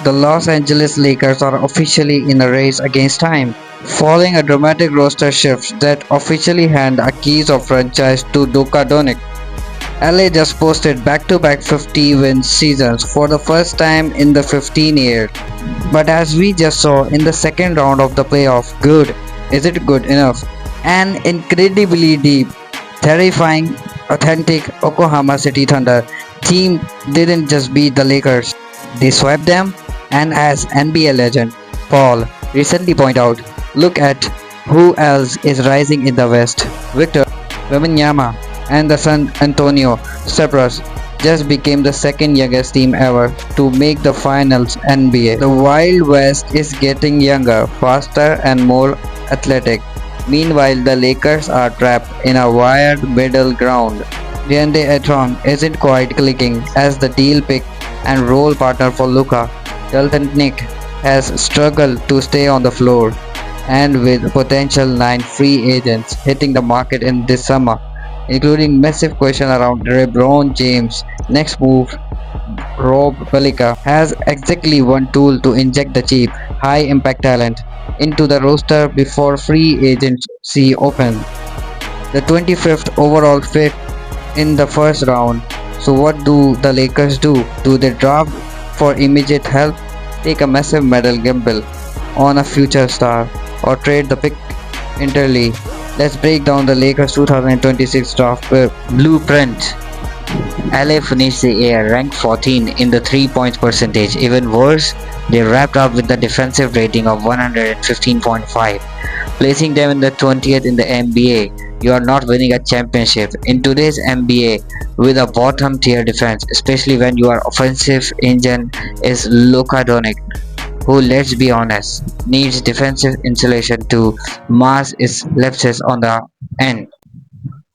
the Los Angeles Lakers are officially in a race against time, following a dramatic roster shift that officially hand a keys of franchise to Luka Doncic. LA just posted back-to-back 50-win seasons for the first time in the 15 years. But as we just saw in the second round of the playoff, good, is it good enough? An incredibly deep, terrifying, authentic Oklahoma City Thunder team didn't just beat the Lakers, they swept them. And as NBA legend Paul recently pointed out, look at who else is rising in the West. Victor Wembanyama and the San Antonio Spurs just became the second youngest team ever to make the finals NBA. The Wild West is getting younger, faster and more athletic. Meanwhile, the Lakers are trapped in a wired middle ground. DeAndre Ayton isn't quite clicking as the deal pick and role partner for Luka. Dalton Nick has struggled to stay on the floor, and with potential 9 free agents hitting the market in this summer, including massive question around LeBron James' next move, Rob Pelinka has exactly one tool to inject the cheap, high-impact talent into the roster before free agency opens. The 25th overall pick in the first round. So what do the Lakers do? Do they draft for immediate help, take a massive medal gamble on a future star, or trade the pick entirely? Let's break down the Lakers 2026 draft blueprint. LA finished the year ranked 14 in the 3 points percentage. Even worse, they wrapped up with a defensive rating of 115.5, placing them in the 20th in the NBA. You are not winning a championship in today's NBA with a bottom tier defense, especially when your offensive engine is Luka Doncic, who, let's be honest, needs defensive insulation to mask his lapses on the end.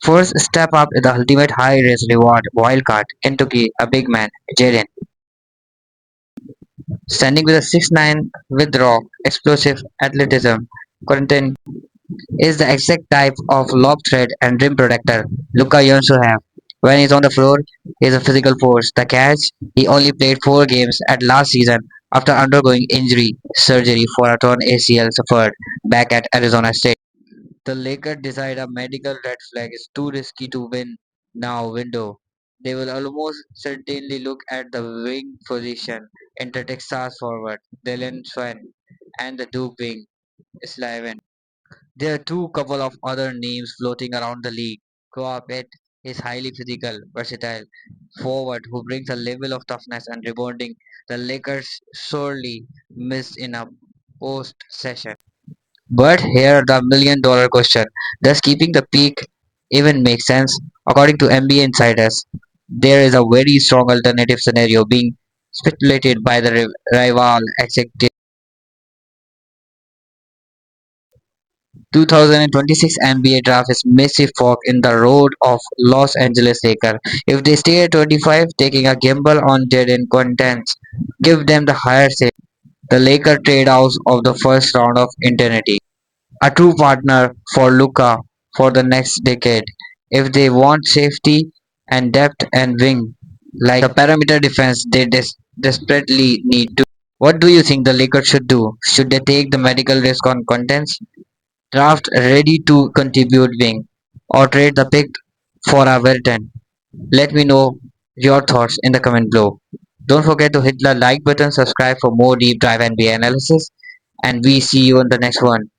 First step up is the ultimate high risk reward wildcard, Kentucky, a big man, Jaden. Standing with a 6'9" with raw, explosive athleticism, Quentin is the exact type of lob threat and rim protector Luka yearns to have. When he's on the floor, he's a physical force. The catch, he only played 4 games at last season after undergoing injury surgery for a torn ACL suffered back at Arizona State. The Lakers decide a medical red flag is too risky to win now window. They will almost certainly look at the wing position in the Texas forward, Dylan Swan, and the Duke wing, Slavin. There are two couple of other names floating around the league. Coapet is highly physical, versatile forward who brings a level of toughness and rebounding the Lakers sorely missed in a post session. But here the $1 million question. Does keeping the peak even make sense? According to NBA insiders, there is a very strong alternative scenario being speculated by the rival executive. 2026 NBA draft is massive fork in the road of Los Angeles Lakers. If they stay at 25, taking a gamble on Jaden contents, give them the higher say. The Lakers trade out of the first round of eternity, a true partner for Luka for the next decade. If they want safety and depth and wing, like the perimeter defense they desperately need to. What do you think the Lakers should do? Should they take the medical risk on contents, draft ready to contribute wing, or trade the pick for a veteran? Let me know your thoughts in the comment below. Don't forget to hit the like button, subscribe for more deep dive NBA analysis, and we see you in the next one.